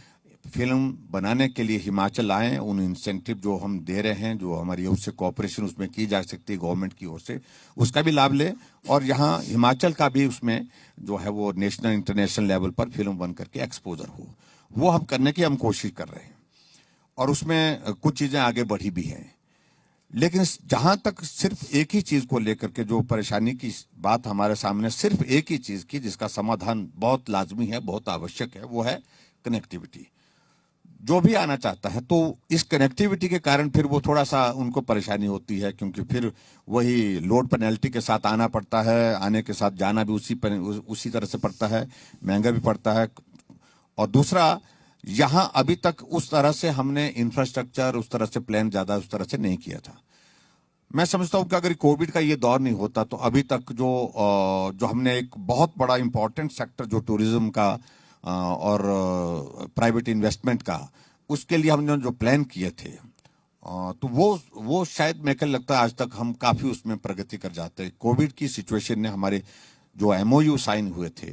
फिल्म बनाने के लिए हिमाचल आए। उन इंसेंटिव जो हम दे रहे हैं, जो हमारी ओर से कोऑपरेशन उसमें की जा सकती है गवर्नमेंट की ओर से, उसका भी लाभ ले, और यहाँ हिमाचल का भी उसमें जो है वो नेशनल इंटरनेशनल लेवल पर फिल्म बन करके एक्सपोजर हो। वो हम करने की हम कोशिश कर रहे हैं, और उसमें कुछ चीजें आगे बढ़ी भी हैं। लेकिन जहां तक सिर्फ एक ही चीज को लेकर के जो परेशानी की बात हमारे सामने, सिर्फ एक ही चीज की जिसका समाधान बहुत लाजमी है, बहुत आवश्यक है, वो है कनेक्टिविटी। जो भी आना चाहता है तो इस कनेक्टिविटी के कारण फिर वो थोड़ा सा उनको परेशानी होती है, क्योंकि फिर वही लोड पेनल्टी के साथ आना पड़ता है, आने के साथ जाना भी उसी तरह से पड़ता है, महंगा भी पड़ता है। और दूसरा, यहाँ अभी तक उस तरह से हमने इंफ्रास्ट्रक्चर, उस तरह से प्लान ज्यादा उस तरह से नहीं किया था। मैं समझता हूं कि अगर कोविड का ये दौर नहीं होता तो अभी तक जो हमने एक बहुत बड़ा इंपॉर्टेंट सेक्टर जो टूरिज्म का और प्राइवेट इन्वेस्टमेंट का, उसके लिए हमने जो प्लान किए थे, तो वो शायद मेरे को लगता है आज तक हम काफी उसमें प्रगति कर जाते हैं। कोविड की सिचुएशन ने हमारे जो एमओयू साइन हुए थे,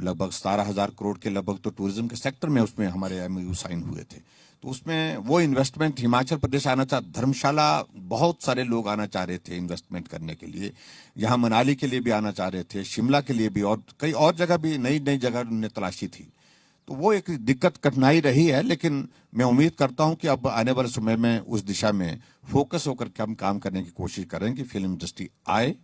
लगभग 17,000 करोड़ के लगभग तो टूरिज्म के सेक्टर में उसमें हमारे एमओयू साइन हुए थे। तो उसमें वो इन्वेस्टमेंट हिमाचल प्रदेश आना चाह, धर्मशाला बहुत सारे लोग आना चाह रहे थे इन्वेस्टमेंट करने के लिए, यहाँ मनाली के लिए भी आना चाह रहे थे, शिमला के लिए भी, और कई और जगह भी नई नई जगह उन्होंने तलाशी थी। तो वो एक दिक्कत कठिनाई रही है, लेकिन मैं उम्मीद करता हूं कि अब आने वाले समय में उस दिशा में फोकस होकर के हम काम करने की कोशिश करें कि फिल्म इंडस्ट्री आए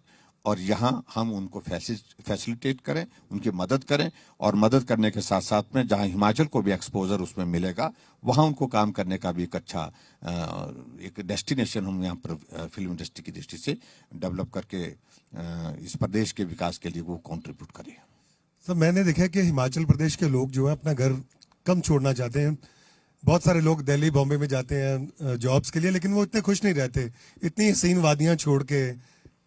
और यहाँ हम उनको फैसिलिटेट करें, उनकी मदद करें, और मदद करने के साथ साथ में जहाँ हिमाचल को भी एक्सपोजर उसमें मिलेगा, वहाँ उनको काम करने का भी एक अच्छा एक डेस्टिनेशन हम यहाँ पर फिल्म इंडस्ट्री की दृष्टि से डेवलप करके इस प्रदेश के विकास के लिए वो कॉन्ट्रीब्यूट करें। तो मैंने देखा कि हिमाचल प्रदेश के लोग जो है अपना घर कम छोड़ना चाहते हैं। बहुत सारे लोग दिल्ली बॉम्बे में जाते हैं जॉब्स के लिए, लेकिन वो इतने खुश नहीं रहते। इतनी हसीन वादियां छोड़ के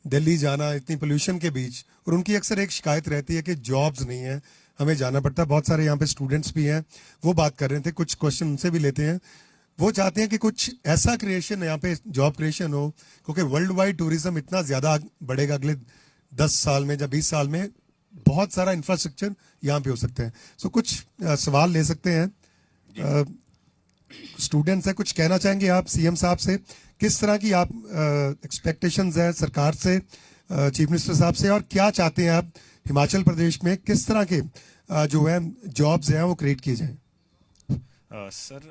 दिल्ली जाना, इतनी पोल्यूशन के बीच, और उनकी अक्सर एक शिकायत रहती है कि जॉब्स नहीं है, हमें जाना पड़ता है। बहुत सारे यहाँ पे स्टूडेंट्स भी हैं, वो बात कर रहे थे, कुछ क्वेश्चन उनसे भी लेते हैं। वो चाहते हैं कि कुछ ऐसा क्रिएशन यहाँ पे जॉब क्रिएशन हो, क्योंकि वर्ल्ड वाइड टूरिज्म इतना ज्यादा बढ़ेगा अगले 10 साल में या 20 साल में, बहुत सारा इंफ्रास्ट्रक्चर यहाँ पे हो सकता है। सो कुछ सवाल ले सकते हैं। स्टूडेंट्स है, कुछ कहना चाहेंगे आप सीएम साहब से? किस तरह की आप एक्सपेक्टेशंस है सरकार से, चीफ मिनिस्टर साहब से, और क्या चाहते हैं आप हिमाचल प्रदेश में किस तरह के जो है जॉब्स हैं वो क्रिएट किए जाएं? सर,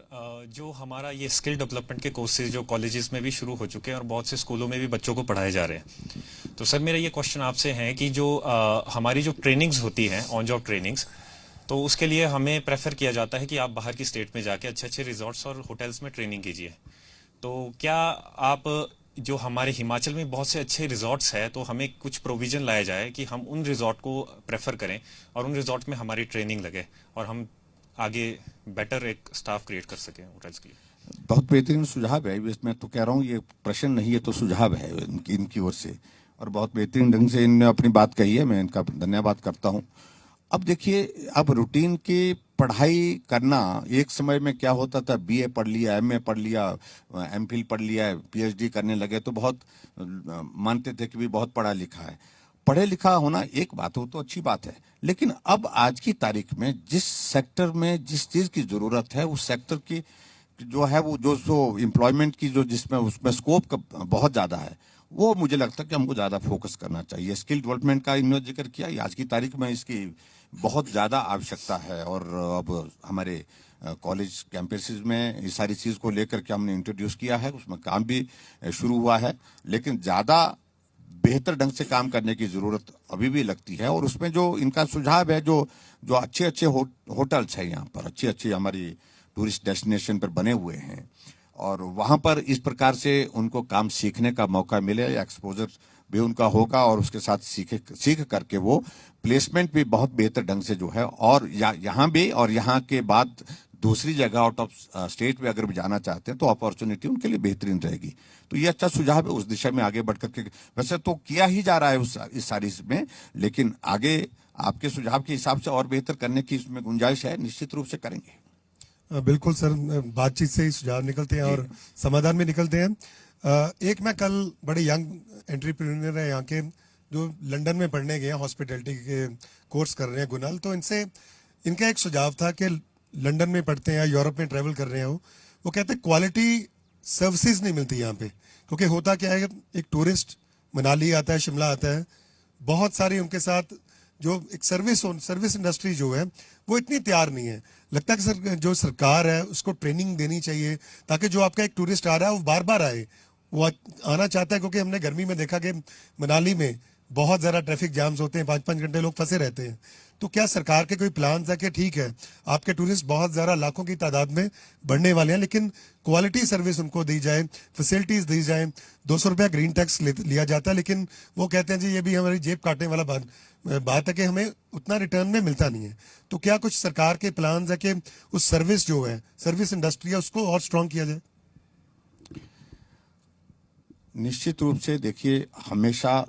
जो हमारा ये स्किल डेवलपमेंट के कोर्सेज जो कॉलेजेस में भी शुरू हो चुके हैं और बहुत से स्कूलों में भी बच्चों को पढ़ाए जा रहे हैं, तो सर मेरा ये क्वेश्चन आपसे है कि जो हमारी जो ट्रेनिंग्स होती हैं, ऑन जॉब ट्रेनिंग्स, तो उसके लिए हमें प्रेफर किया जाता है कि आप बाहर की स्टेट में जाके अच्छे अच्छे रिजॉर्ट्स और होटल्स में ट्रेनिंग कीजिए। तो क्या आप, जो हमारे हिमाचल में बहुत से अच्छे रिजॉर्ट्स हैं, तो हमें कुछ प्रोविजन लाया जाए कि हम उन रिजॉर्ट को प्रेफर करें और उन रिजॉर्ट में हमारी ट्रेनिंग लगे और हम आगे बेटर एक स्टाफ क्रिएट कर सकें होटल्स के लिए? बहुत बेहतरीन सुझाव है। इसमें तो कह रहा हूँ ये प्रश्न नहीं है तो सुझाव है इनकी ओर से, और बहुत बेहतरीन ढंग से इन्होंने अपनी बात कही है, मैं इनका धन्यवाद करता हूँ। अब देखिए, अब रूटीन की पढ़ाई करना, एक समय में क्या होता था, बीए पढ़ लिया, एमए पढ़ लिया, एमफिल पढ़ लिया, पीएचडी करने लगे तो बहुत मानते थे कि भी बहुत पढ़ा लिखा है। पढ़े लिखा होना एक बात हो तो अच्छी बात है, लेकिन अब आज की तारीख में जिस सेक्टर में जिस चीज की जरूरत है, उस सेक्टर की जो है वो जो एम्प्लॉयमेंट की जो जिसमें उसमें स्कोप का बहुत ज्यादा है, वो मुझे लगता है कि हमको ज्यादा फोकस करना चाहिए। स्किल डेवलपमेंट का इन्होंने जिक्र किया, आज की तारीख में इसकी बहुत ज्यादा आवश्यकता है, और अब हमारे कॉलेज कैंपसेस में इस सारी चीज को लेकर के हमने इंट्रोड्यूस किया है, उसमें काम भी शुरू हुआ है, लेकिन ज्यादा बेहतर ढंग से काम करने की जरूरत अभी भी लगती है। और उसमें जो इनका सुझाव है, जो अच्छे अच्छे होटल्स हैं यहाँ पर, अच्छे अच्छे हमारी टूरिस्ट डेस्टिनेशन पर बने हुए हैं, और वहां पर इस प्रकार से उनको काम सीखने का मौका मिले, एक्सपोजर भी उनका होगा, और उसके साथ सीख करके वो प्लेसमेंट भी बहुत बेहतर ढंग से जो है, और यहाँ भी, और यहाँ के बाद दूसरी जगह आउट ऑफ स्टेट में अगर भी जाना चाहते हैं तो अपॉर्चुनिटी उनके लिए बेहतरीन रहेगी। तो ये अच्छा सुझाव है, उस दिशा में आगे बढ़ करके वैसे तो किया ही जा रहा है इस सारी में, लेकिन आगे आपके सुझाव के हिसाब से और बेहतर करने की इसमें गुंजाइश है, निश्चित रूप से करेंगे। बिल्कुल सर, बातचीत से ही सुझाव निकलते हैं और समाधान में निकलते हैं। एक मैं कल बड़े यंग एंटरप्रेन्योर है यहाँ के, जो लंदन में पढ़ने गए हैं, हॉस्पिटैलिटी के कोर्स कर रहे हैं, गुनाल। तो इनसे इनका एक सुझाव था कि लंदन में पढ़ते हैं या यूरोप में ट्रेवल कर रहे हो, वो कहते हैं क्वालिटी सर्विसेज नहीं मिलती यहाँ पे। क्योंकि होता क्या है, एक टूरिस्ट मनाली आता है, शिमला आता है, बहुत सारी उनके साथ जो एक सर्विस इंडस्ट्री जो है वो इतनी तैयार नहीं है। लगता है कि सर जो सरकार है उसको ट्रेनिंग देनी चाहिए, ताकि जो आपका एक टूरिस्ट आ रहा है वो बार बार आए, वो आना चाहता है। क्योंकि हमने गर्मी में देखा कि मनाली में बहुत ज़्यादा ट्रैफिक जाम्स होते हैं, 5-5 घंटे लोग फंसे रहते हैं। तो क्या सरकार के कोई प्लान है कि ठीक है आपके टूरिस्ट बहुत ज़्यादा लाखों की तादाद में बढ़ने वाले हैं, लेकिन क्वालिटी सर्विस उनको दी जाए, फैसिलिटीज दी जाए। 200 रुपया ग्रीन टैक्स लिया जाता है, लेकिन वो कहते हैं जी ये भी हमारी जेब काटने वाला बात है कि हमें उतना रिटर्न में मिलता नहीं है। तो क्या कुछ सरकार के प्लान है कि उस सर्विस जो है, सर्विस इंडस्ट्री है, उसको और स्ट्रॉन्ग किया जाए? निश्चित रूप से देखिए, हमेशा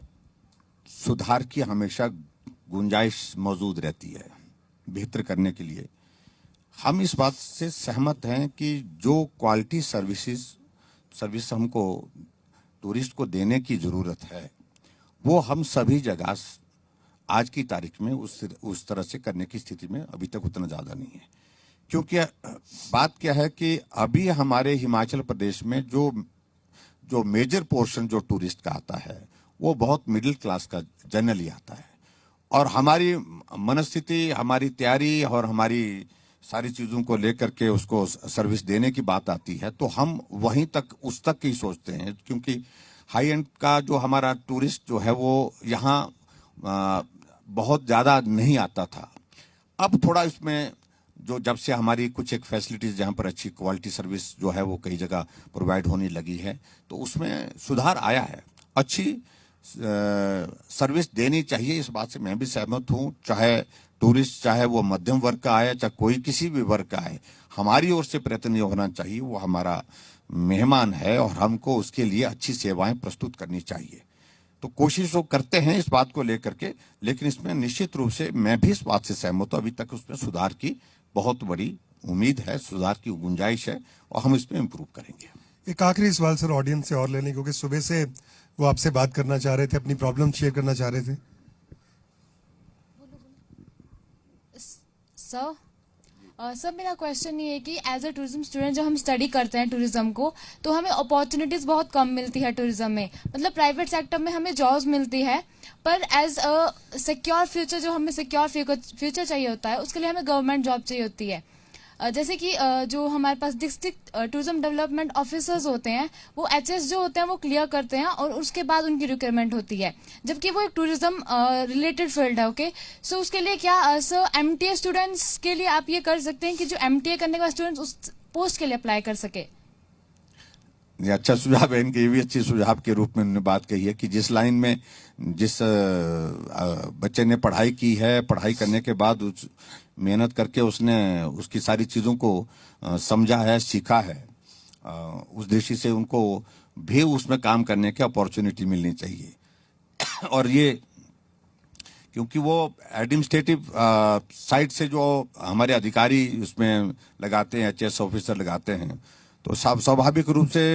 सुधार की हमेशा गुंजाइश मौजूद रहती है बेहतर करने के लिए। हम इस बात से सहमत हैं कि जो क्वालिटी सर्विस हमको टूरिस्ट को देने की जरूरत है, वो हम सभी जगह आज की तारीख में उस तरह से करने की स्थिति में अभी तक उतना ज्यादा नहीं है। क्योंकि बात क्या है कि अभी हमारे हिमाचल प्रदेश में जो मेजर पोर्शन जो टूरिस्ट का आता है वो बहुत मिडिल क्लास का जनरली आता है, और हमारी मनस्थिति, हमारी तैयारी और हमारी सारी चीजों को लेकर के उसको सर्विस देने की बात आती है तो हम वहीं तक उस तक ही सोचते हैं। क्योंकि हाई एंड का जो हमारा टूरिस्ट जो है वो यहाँ बहुत ज्यादा नहीं आता था। अब थोड़ा इसमें जो जब से हमारी कुछ एक फैसिलिटीज जहाँ पर अच्छी क्वालिटी सर्विस जो है वो कई जगह प्रोवाइड होने लगी है तो उसमें सुधार आया है। अच्छी सर्विस देनी चाहिए, इस बात से मैं भी सहमत हूँ। चाहे टूरिस्ट, चाहे वो मध्यम वर्ग का आए, चाहे कोई किसी भी वर्ग का आए, हमारी ओर से प्रयत्न ये होना चाहिए, वो हमारा मेहमान है और हमको उसके लिए अच्छी सेवाएं प्रस्तुत करनी चाहिए। तो कोशिश वो करते हैं इस बात को लेकर के, लेकिन इसमें निश्चित रूप से मैं भी इस बात से सहमत हूँ, अभी तक उसमें सुधार की बहुत बड़ी उम्मीद है, सुधार की गुंजाइश है और हम इसमें इम्प्रूव करेंगे। एक आखिरी सवाल सर ऑडियंस से और लेने, क्योंकि सुबह से वो आपसे बात करना चाह रहे थे, अपनी प्रॉब्लम शेयर करना चाह रहे थे। सर मेरा क्वेश्चन ये है कि एज अ टूरिज्म स्टूडेंट जब हम स्टडी करते हैं टूरिज्म को तो हमें अपॉर्चुनिटीज बहुत कम मिलती है टूरिज्म में। मतलब प्राइवेट सेक्टर में हमें जॉब्स मिलती है, पर एज अ सिक्योर फ्यूचर, जो हमें सिक्योर फ्यूचर चाहिए होता है उसके लिए हमें गवर्नमेंट जॉब चाहिए होती है। जैसे कि जो हमारे पास डिस्ट्रिक्ट टूरिज्म डेवलपमेंट ऑफिसर्स होते हैं वो एचएस जो होते हैं वो क्लियर करते हैं और उसके बाद उनकी रिक्वायरमेंट होती है, जबकि वो एक टूरिज्म रिलेटेड फील्ड है। ओके, सो उसके लिए क्या सर एमटीए स्टूडेंट्स के लिए आप ये कर सकते हैं कि जो एमटीए करने के बाद स्टूडेंट्स उस पोस्ट के लिए अप्लाई कर सके? ये अच्छा सुझाव है, इनके ये भी अच्छी सुझाव के रूप में उन्होंने बात कही है कि जिस लाइन में जिस बच्चे ने पढ़ाई की है, पढ़ाई करने के बाद उस मेहनत करके उसने उसकी सारी चीजों को समझा है, सीखा है, उस दृष्टि से उनको भी उसमें काम करने की अपॉर्चुनिटी मिलनी चाहिए। और ये क्योंकि वो एडमिनिस्ट्रेटिव साइड से जो हमारे अधिकारी उसमें लगाते हैं, एचएस ऑफिसर लगाते हैं, तो स्वाभाविक रूप से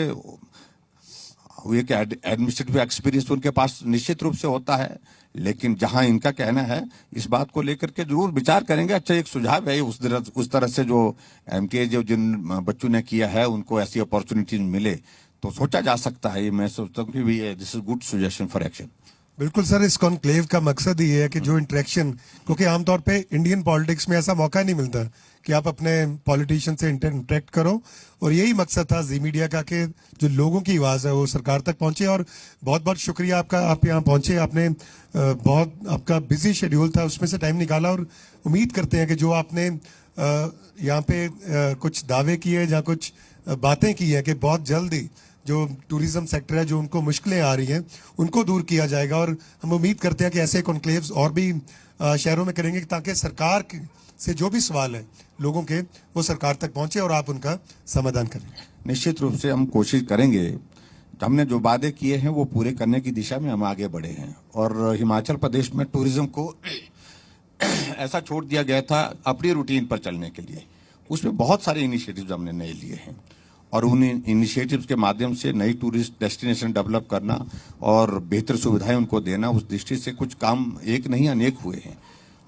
ये कि एडमिनिस्ट्रेटिव एक्सपीरियंस उनके पास निश्चित रूप से होता है। लेकिन जहां इनका कहना है इस बात को लेकर के जरूर विचार करेंगे। अच्छा, एक सुझाव है उस तरह से जो एमटीए जो जिन बच्चों ने किया है उनको ऐसी अपॉर्चुनिटी मिले तो सोचा जा सकता है। ये मैं सोचता हूँ कि this is good suggestion for action. बिल्कुल सर, इस कॉन्क्लेव का मकसद ही है कि जो इंटरेक्शन, क्योंकि आमतौर पे इंडियन पॉलिटिक्स में ऐसा मौका नहीं मिलता कि आप अपने पॉलिटिशियन से इंटरेक्ट करो, और यही मकसद था जी मीडिया का कि जो लोगों की आवाज़ है वो सरकार तक पहुंचे। और बहुत बहुत शुक्रिया आपका, आप यहाँ पहुंचे, आपने बहुत आपका बिजी शेड्यूल था उसमें से टाइम निकाला, और उम्मीद करते हैं कि जो आपने यहाँ पे कुछ दावे किए या कुछ बातें की है कि बहुत जल्दी जो टूरिज्म सेक्टर है, जो उनको मुश्किलें आ रही हैं, उनको दूर किया जाएगा। और हम उम्मीद करते हैं कि ऐसे कॉन्क्लेव्स और भी शहरों में करेंगे ताकि सरकार से जो भी सवाल है लोगों के वो सरकार तक पहुंचे और आप उनका समाधान करें। निश्चित रूप से हम कोशिश करेंगे, हमने जो वादे किए हैं वो पूरे करने की दिशा में हम आगे बढ़े हैं। और हिमाचल प्रदेश में टूरिज्म को ऐसा छोड़ दिया गया था अपनी रूटीन पर चलने के लिए, उसमें बहुत सारे इनिशिएटिव्स हमने नए लिए हैं और उन इनिशिएटिव्स के माध्यम से नई टूरिस्ट डेस्टिनेशन डेवलप करना और बेहतर सुविधाएं उनको देना, उस दृष्टि से कुछ काम एक नहीं अनेक हुए हैं।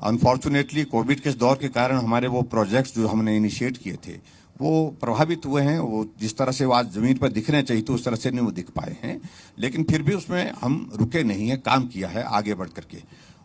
अनफॉर्चुनेटली कोविड के दौर के कारण हमारे वो प्रोजेक्ट्स जो हमने इनिशिएट किए थे वो प्रभावित हुए हैं। वो जिस तरह से वो आज जमीन पर दिखने चाहिए तो उस तरह से नहीं वो दिख पाए हैं, लेकिन फिर भी उसमें हम रुके नहीं हैं, काम किया है आगे बढ़ करके।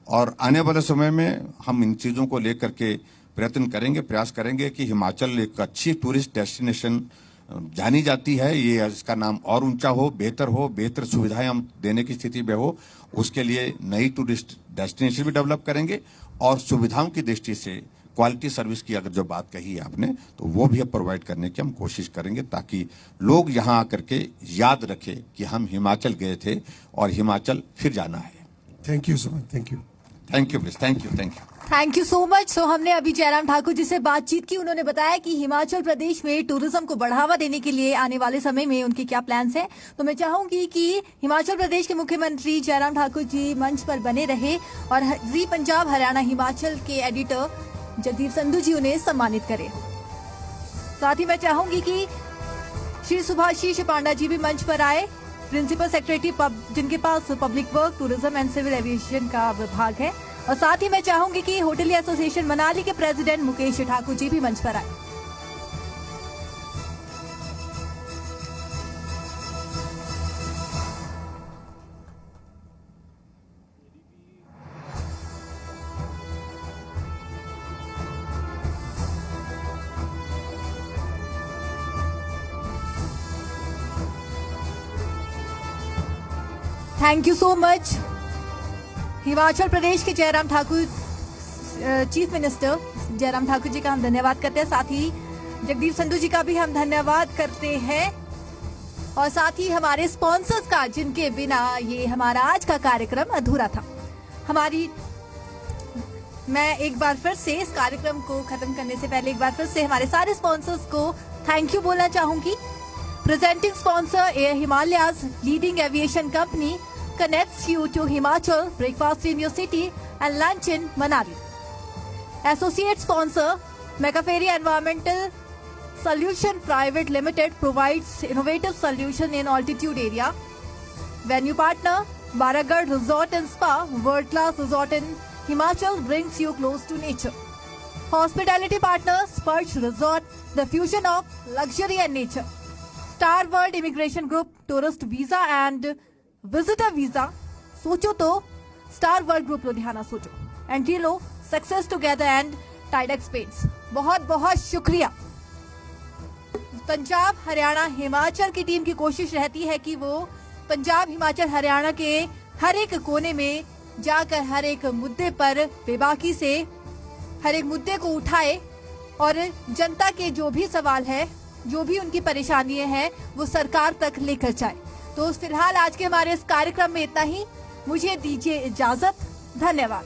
और आने वाले समय में हम इन चीज़ों को लेकर के प्रयत्न करेंगे, प्रयास करेंगे कि हिमाचल एक अच्छी टूरिस्ट डेस्टिनेशन जानी जाती है, ये इसका नाम और ऊंचा हो, बेहतर सुविधाएं हम देने की स्थिति में हो, उसके लिए नई टूरिस्ट डेस्टिनेशन भी डेवलप करेंगे। और सुविधाओं की दृष्टि से क्वालिटी सर्विस की अगर जो बात कही है आपने, तो वो भी प्रोवाइड करने की हम कोशिश करेंगे ताकि लोग यहाँ आकर के याद रखें कि हम हिमाचल गए थे और हिमाचल फिर जाना है। Thank you so much, thank you. Thank you please, thank you, thank you. Thank you so much. So हमने अभी जयराम ठाकुर जी से बातचीत की। उन्होंने बताया कि हिमाचल प्रदेश में टूरिज्म को बढ़ावा देने के लिए आने वाले समय में उनके क्या प्लान्स हैं। तो मैं चाहूंगी कि हिमाचल प्रदेश के मुख्यमंत्री जयराम ठाकुर जी मंच पर बने रहे और जी पंजाब हरियाणा हिमाचल के एडिटर जगदीप संधू जी उन्हें सम्मानित करें। साथ ही मैं चाहूंगी कि श्री सुभाषीष पांडा जी भी मंच पर आए, प्रिंसिपल सेक्रेटरी जिनके पास public work, tourism and civil aviation का विभाग है। और साथ ही मैं चाहूंगी कि होटलियर एसोसिएशन मनाली के प्रेसिडेंट मुकेश ठाकुर जी भी मंच पर आए। Thank you so much. Himachal Pradesh के जयराम ठाकुर, चीफ मिनिस्टर जयराम ठाकुर जी का हम धन्यवाद करते हैं। साथ ही जगदीप संधू जी का भी हम धन्यवाद करते हैं और साथ ही हमारे स्पॉन्सर्स का, जिनके बिना ये हमारा आज का कार्यक्रम अधूरा था। मैं एक बार फिर से इस कार्यक्रम को खत्म करने से पहले एक बार फिर से हमारे सारे स्पॉन्सर्स को थैंक यू बोलना चाहूंगी। Presenting sponsor air Himalayas, leading aviation company, connects you to Himachal, breakfast in your city and lunch in Manali. Associate sponsor Megaferry Environmental Solution Private Limited provides innovative solution in altitude area. Venue partner Baragarh Resort and Spa, world class resort in Himachal, brings you close to nature. Hospitality partner Sparsh Resort, the fusion of luxury and nature. Star World Immigration Group, tourist visa and visitor visa सोचो तो star world group Ludhiana सोचो। Entry लो, success together and Tidex paints. बहुत बहुत शुक्रिया। पंजाब हरियाणा हिमाचल की team की कोशिश रहती है कि वो पंजाब हिमाचल हरियाणा के हर एक कोने में जाकर हर एक मुद्दे पर बेबाकी से हर एक मुद्दे को उठाए और जनता के जो भी सवाल है, जो भी उनकी परेशानियां हैं, वो सरकार तक लेकर जाए। तो फिलहाल आज के हमारे इस कार्यक्रम में इतना ही। मुझे दीजिए इजाजत। धन्यवाद।